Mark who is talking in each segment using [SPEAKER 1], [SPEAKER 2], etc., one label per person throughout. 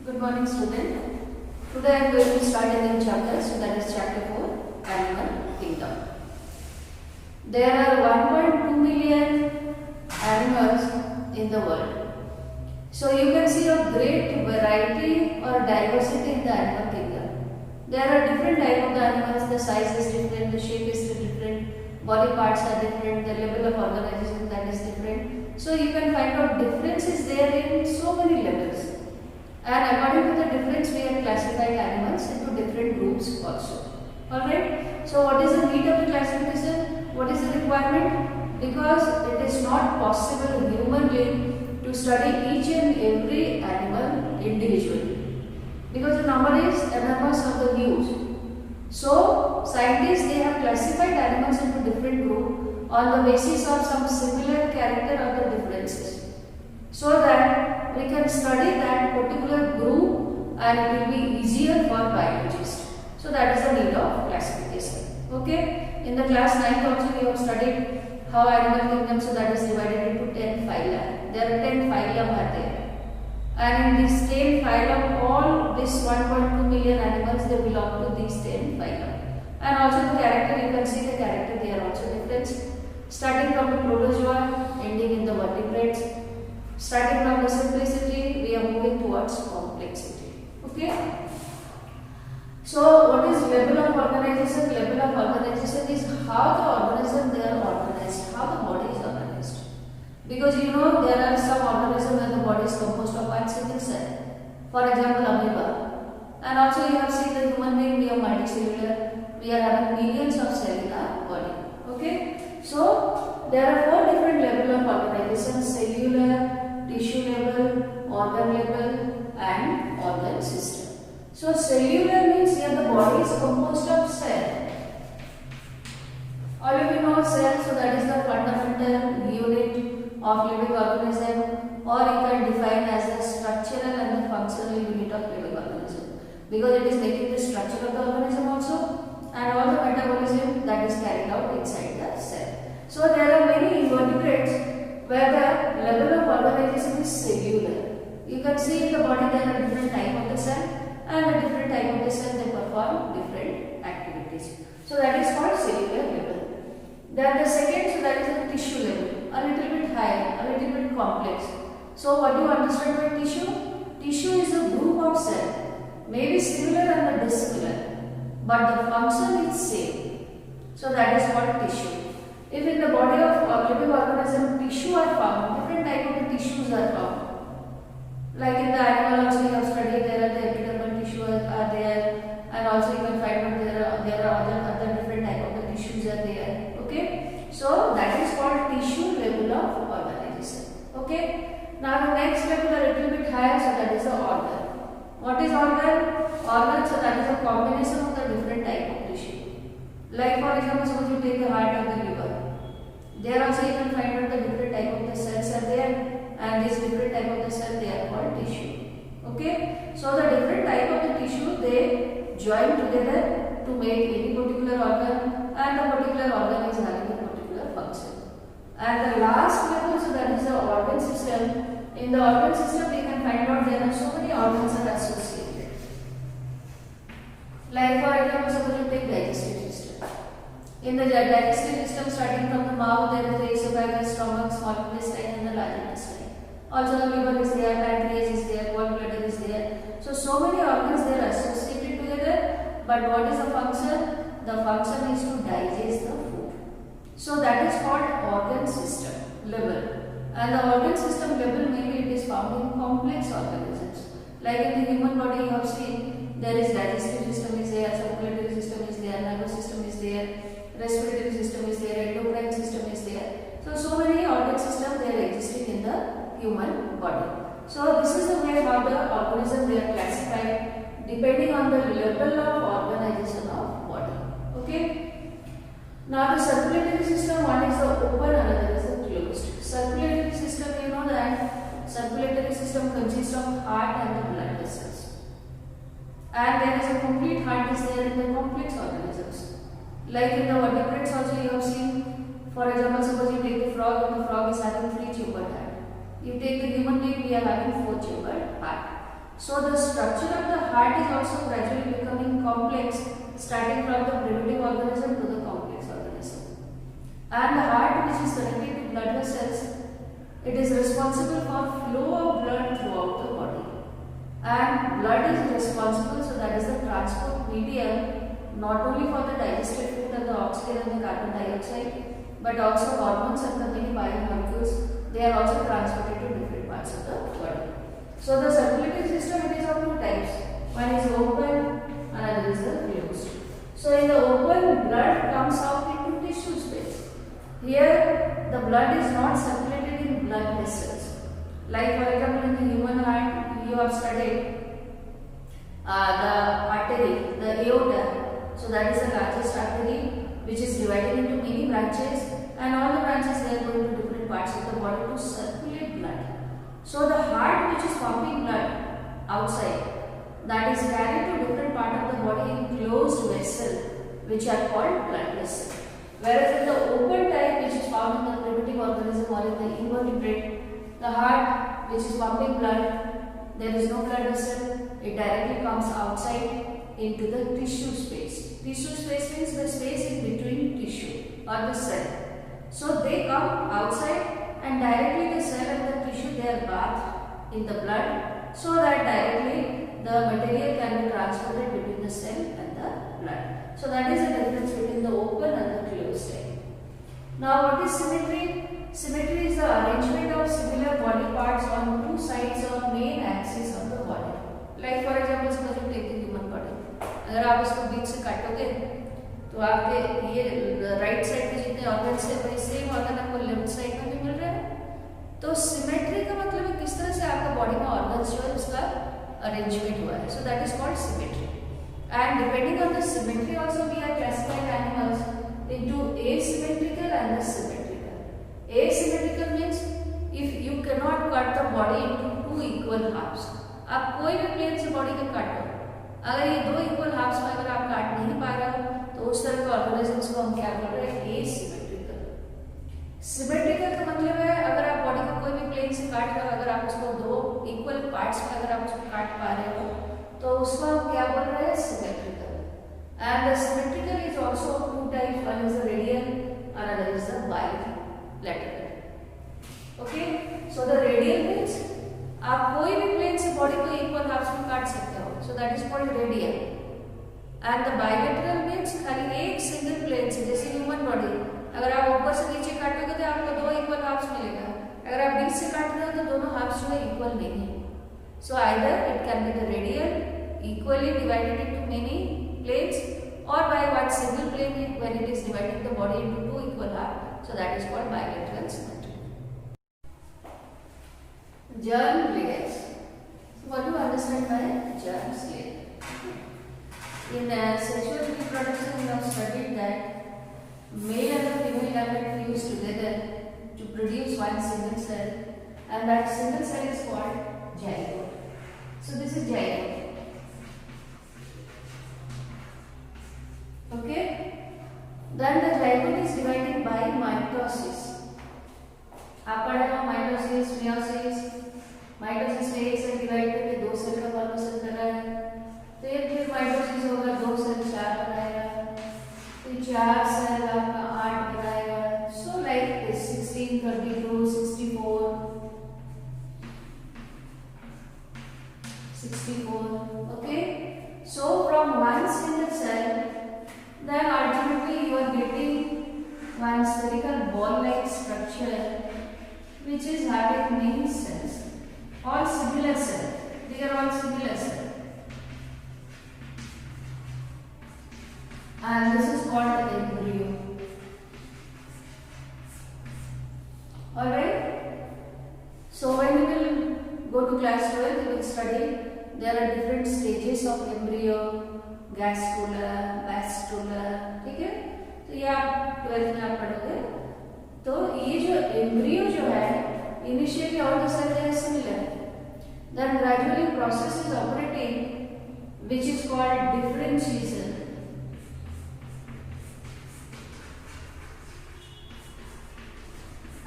[SPEAKER 1] Good morning, student. Today I am going to start a new chapter, so that is chapter 4, Animal Kingdom. There are 1.2 million animals in the world. So you can see a great variety or diversity in the animal kingdom. There are different types of the animals, the size is different, the shape is different, body parts are different, the level of organization that is different. So you can find out differences there in so many levels. And according to the difference, we have classified animals into different groups also. Alright. So what is the need of the classification? What is the requirement? Because it is not possible humanly to study each and every animal individually. Because the number is enormous of the huge. So scientists, they have classified animals into different groups on the basis of some similar character or the differences, so that we can study that particular group and it will be easier for biologists. So that is the need of classification. Okay. In the class 9 also we have studied how animal kingdom, so that is divided into 10 phyla. There are 10 phylum are there. And in these 10 phylum, all this 1.2 million animals, they belong to these 10 phylum. And also the character, you can see the character, they are also different. Starting from the protozoa, ending in the vertebrates. Starting from the simplicity, we are moving towards complexity. Okay. So what is level of organization? Level of organization is how the organism they are organized, how the body is organized. Because you know there are some organisms where the body is composed of one single cell. For example, amoeba. And also you have seen the human being, we are multicellular. We are having millions of cells in our body. Okay. So there are 4 different levels of organization: cellular, tissue level, organ level, and organ system. So cellular means here the body is composed of cell. All of you know cell, so that is the fundamental unit of living organism, or you can define as the structural and the functional unit of living organism, because it is making the structure of the organism also and all the metabolism that is carried out inside the cell. So there are many invertebrates where the level of organization is cellular. You can see in the body there are different type of the cell, and the different type of the cell they perform different activities. So that is called cellular level. Then the second, so that is the tissue level, a little bit higher, a little bit complex. So what do you understand by tissue? Tissue is a group of cell, maybe similar and dissimilar, but the function is same. So that is called tissue. If in the body of living organism tissue are found, different type of the tissues are found. Like in the animal also you have studied, there are the epidermal tissue are there, and also you can find out there are other different type of the tissues are there. Okay, so that is called tissue level of organization. Okay, now the next level a little bit higher, so that is the organ. What is organ? Organ, so that is a combination of the different type of tissue. Like for example, suppose you take the heart or the liver. There also you can find out the different type of the cells are there, and this different type of the cell they are called tissue. Okay, so the different type of the tissue they join together to make any particular organ, and the particular organ is having a particular function. And the last level, so that is the organ system. In the organ system we can find out there are so many organs are associated. Like for example, suppose you take digestive system. In the digestive system, starting from the mouth, there is the esophagus, stomach, small intestine, and the large intestine. Also the liver is there, pancreas is there, gallbladder is there. So many organs they are associated together, but what is the function? The function is to digest the food. So that is called organ system level. And the organ system level, maybe it is found in complex organisms. Like in the human body you have seen, there is digestive system is there, circulatory system is there, nervous system is there, respiratory system is there, endocrine system is there. So many organ systems they are existing in the human body. So this is the way how the organism they are classified depending on the level of organization of body. Okay. Now the circulatory system, one is the open, another is the closed. Circulatory system, you know that circulatory system consists of heart and the blood vessels. And there is a complete heart is there in the complex organisms. Like in the vertebrates also you have seen, for example, suppose you take the frog, and the frog is having 3 chambered heart. You take the human being, we are having 4 chambered heart. So the structure of the heart is also gradually becoming complex, starting from the primitive organism to the complex organism. And the heart, which is connected to blood vessels, it is responsible for flow of blood throughout the body. And blood is responsible, so that is the transport medium, not only for the digested food and the oxygen and the carbon dioxide, but also hormones and the many biomolecules. They are also transported to different parts of the body. So the circulatory system, it is of two types. One is open and another is the closed. So in the open, blood comes out into tissue space. Here the blood is not circulated in blood vessels. Like for example in the human heart, you have studied the artery, the aorta. So that is the largest artery, which is divided into many branches, and all the branches they are going to different parts of the body to circulate blood. So the heart, which is pumping blood outside, that is carried to different part of the body in closed vessel, which are called blood vessel. Whereas in the open type, which is found in the primitive organism or in the invertebrate, the heart, which is pumping blood, there is no blood vessel. It directly comes outside into the tissue space. Tissue space means the space in between tissue or the cell. So they come outside and directly the cell and the tissue they are bathed in the blood, so that directly the material can be transported between the cell and the blood. So that is the difference between the open and the closed type. Now what is symmetry? Symmetry is the arrangement of similar body parts on two sides or main axis of the body. Like for example, suppose you take the human body. अगर आप इसको बीच से काटोगे तो आपके ये right side के जितने organs है वही सेम ऑर्गन आपको लेफ्ट साइड में भी मिल रहा है. तो सिमेट्री का मतलब है किस तरह से आपका बॉडी में ऑर्गन्स जो है उसका अरेंजमेंट हुआ है. So that is called symmetry. And depending on the symmetry also we are classifying animals into asymmetrical and the symmetrical. Asymmetrical means if you cannot cut the body into two equal halves. आप कोई भी plane से body को काटो, अगर ये दो equal halves में अगर आप काट नहीं पा रहे हो तो उस तरह के ऑर्गेनिजम्स को हम क्या बोल रहे हैं? एसिमेट्रिकल. सिमेट्रिकल का मतलब है अगर आप बॉडी को कोई भी प्लेन से काट रहे हो, अगर आप उसको दो इक्वल पार्ट्स में अगर आप उसको काट पा रहे हो तो उसको हम क्या बोल रहे हैं? Symmetrical. And the symmetrical is also two types. One is the radial, another is the bilateral. Okay, so the radial means आप कोई भी प्लेन से बॉडी को इक्वल हाफ्स में काट सकते हो. सो that is called radial. And the bilateral means खाली एक सिंगल प्लेन से, जैसे ह्यूमन बॉडी अगर आप ऊपर से नीचे काटोगे तो आपको दो इक्वल हाफ्स मिलेगा. अगर आप बीच से काट रहे हो तो दोनों हाफ्स जो है इक्वल नहीं है. So either it can be the radial equally divided into many planes, or by one single plane when it is dividing the body into two equal halves. So that is called bilateral symmetry. Germ layers. So what do you understand by germ layer? In sexual reproduction, we have studied that male and the female gamete fuse together to produce one single cell, and that single cell is called zygote. So this is zygote. Okay, then the zygote is divided by mitosis. आप पढ़े हो mitosis, meiosis. Mitosis में एक cell divide करके दो cell का formation कर रहा है. तो एक फिर माइटोसिस होगा, दो सेल चार बनाएगा, फिर चार सेल आपका 8 बनाएगा. So like 16, 32, 64, 64. Okay, so from one single cell, then ultimately you are getting one spherical ball-like structure which is having many cells, all similar cells. They are all similar cells, and this is called embryo. All right. So when we will go to class 12, we will study there are different stages of embryo. गैस्ट्रुलर, बैस्ट्रुलर. ठीक है, तो ये आप 12th में आप पढ़ोगे. तो ये जो एम्ब्रियो जो है, initially all the cells are similar, then gradually process is operating which is called differentiation.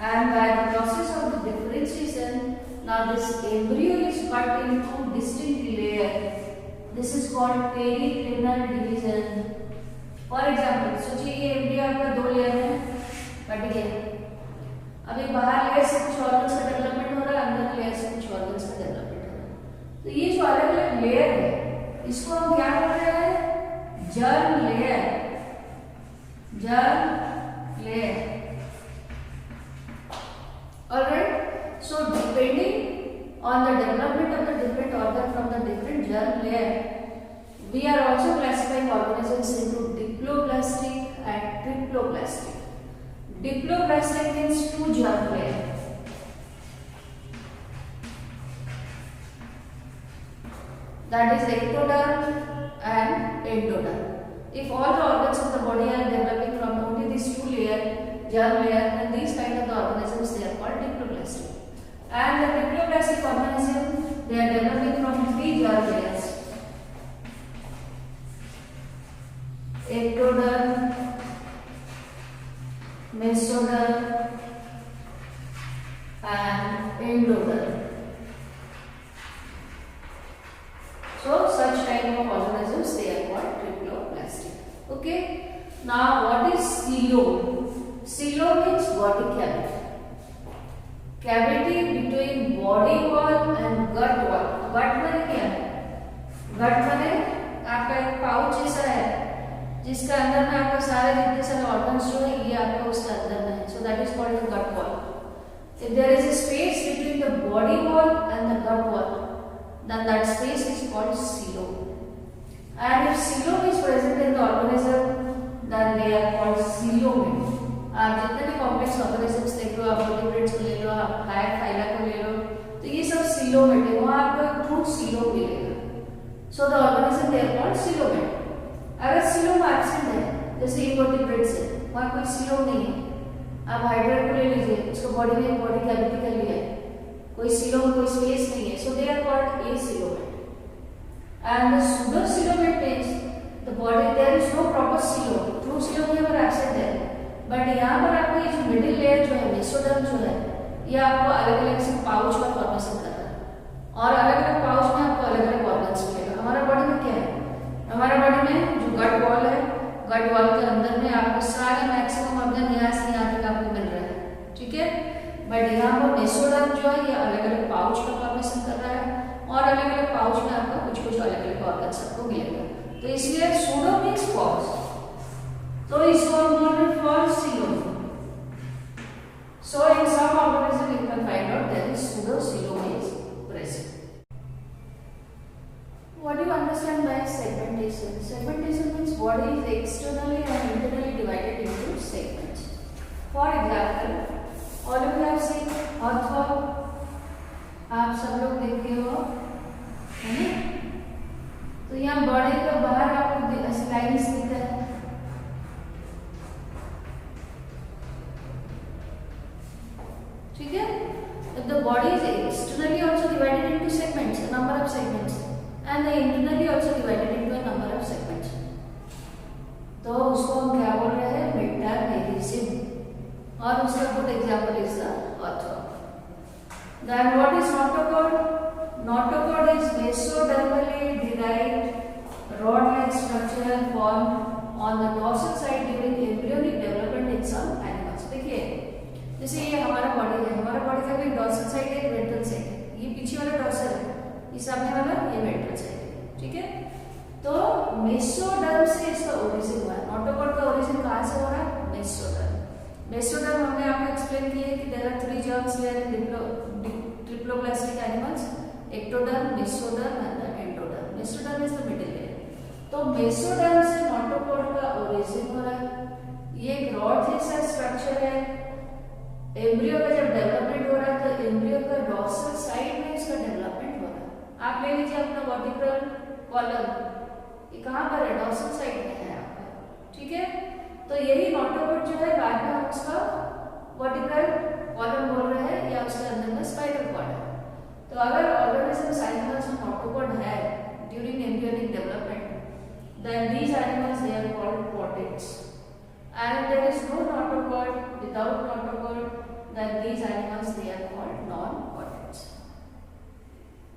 [SPEAKER 1] And by the process of the differentiation, Now this embryo is cut into distinct layer. This is called pericranial division. For example, सोचिए ये embryo आपका 2 layer में cut गया। अभी बाहर layer से कुछ organs का डेवलपमेंट हो रहा है, अंदर लेयर से कुछ ऑर्गन्स का डेवलपमेंट हो रहा है। तो ये जो अलग अलग लेयर है इसको हम क्या कर रहे हैं? Germ layer. Germ layer. Alright, so depending on the development of the different organ from the different germ layer, we are also classifying organisms into diploblastic and triploblastic. Diploblastic means 2 germ layer. That is ectoderm and endoderm. If all the organs of the body are developing from only these 2 germ layer, then these kind of the organisms they are called diploblastic. And the diploblastic organism they are developing from 3 germ layers: ectoderm, mesoderm and endoderm. So such type of organisms they are called triploblastic. Okay. Now what is coelom? Coelom means body cavity. Cavity between body wall and gut wall. gut माने क्या है? gut माने आपका एक pouch जैसा है जिसके अंदर में आपका सारे जितने सारे ऑर्गन्स जो है ये आपका उसके अंदर में है. So that is called the gut wall. If there is a space between the body wall and the gut wall, then that space is called coelom. And if coelom is present in the organism, then they are called coelomate. आप जितने भी complex organisms देख लो, आप vertebrates को ले लो, आप higher phyla को ले लो, तो ये सब coelomate है, वहाँ आपका ट्रू coelom मिलेगा. So the organism they are called coelomate. अगर coelom absent है, जैसे invertebrates है, वहाँ कोई coelom नहीं है. आप हाइड्रेट को ले लीजिए, उसको बॉडी में बॉडी कैविटी कर लिया है, कोई coelom कोई स्पेस नहीं है. So they are called acoelomate. And the pseudocoelomate means the body there is no proper coelom. True coelom यहाँ पर absent है. बट यहाँ पर आपको ये जो मिडिल लेयर जो है मेसोडर्म जो है ये आपको अलग अलग से पाउच का फॉर्मेशन कर रहा है और अलग अलग पाउच में आपको अलग अलग ऑर्गन्स मिलेगा. हमारा बॉडी में क्या है? हमारा बॉडी में जो गट वॉल है, गट वॉल के अंदर में आपको सारे मैक्सिमम ऑर्गन यहाँ से यहाँ तक आपको मिल रहा है. ठीक है. बट यहाँ पर मेसोडर्म जो है ये अलग अलग पाउच का फॉर्मेशन कर रहा है और अलग अलग पाउच में आपको कुछ कुछ अलग अलग ऑर्गन्स आपको मिलेगा. तो इसलिए सूडो मीन्स पॉज, तो इसको हम बोल रहे false coelom. So in some organism you can find out there is pseudocoelom is present. What do you understand by segmentation? Segmentation means body is externally and internally divided into segments. For example, all of you have seen earthworm. आप सब लोग देखे हो, है ना? तो यहाँ body के बाहर आपको स्लाइस दिखता है. ठीक है. If the body is externally also divided into segments, a number of segments, and the internally also divided into a number of segments, तो उसको हम क्या बोल रहे हैं? मेटामेरिज्म. और उसका good example is the earthworm. Then what is notochord? Notochord is mesodermally derived rod-like structure formed on the dorsal side during embryonic development in some animals. देखिए जैसे ये हमारा बॉडी है, हमारा बॉडी का भी डॉर्सल साइड है, वेंट्रल साइड है. ये पीछे वाला डॉर्सल है, ये सामने वाला ये वेंट्रल साइड है. ठीक है. तो मेसोडर्म से इसका ओरिजिन हुआ है. नोटोकॉर्ड का ओरिजिन कहाँ से हो रहा है? मेसोडर्म. मेसोडर्म हमने आपको एक्सप्लेन किया है कि there are 3 germs layer in triploblastic animals: ectoderm, mesoderm and endoderm. Mesoderm is the middle layer. तो मेसोडर्म से नोटोकॉर्ड का ओरिजिन हो रहा है. ये एक रॉड जैसा स्ट्रक्चर है. एम्ब्रियो का जब डेवलपमेंट हो रहा है तो एम्ब्रियो का डॉर्सल साइड में इसका डेवलपमेंट हो रहा है. आप ले लीजिए अपना वर्टिब्रल कॉलम, ये कहाँ पर है? डॉर्सल साइड में है आपका. ठीक है. तो यही नोटोकॉर्ड जो है बाद में हम उसका वर्टिब्रल कॉलम बोल रहे हैं या उसके अंदर में स्पाइनल कॉर्ड है. तो अगर ऑर्गेनिजम्स एनिमल्स में नोटोकॉर्ड है during embryonic development, then these animals they are called पोटेट्स. And if there is no notochord, without notochord, then these animals they are called non-potent.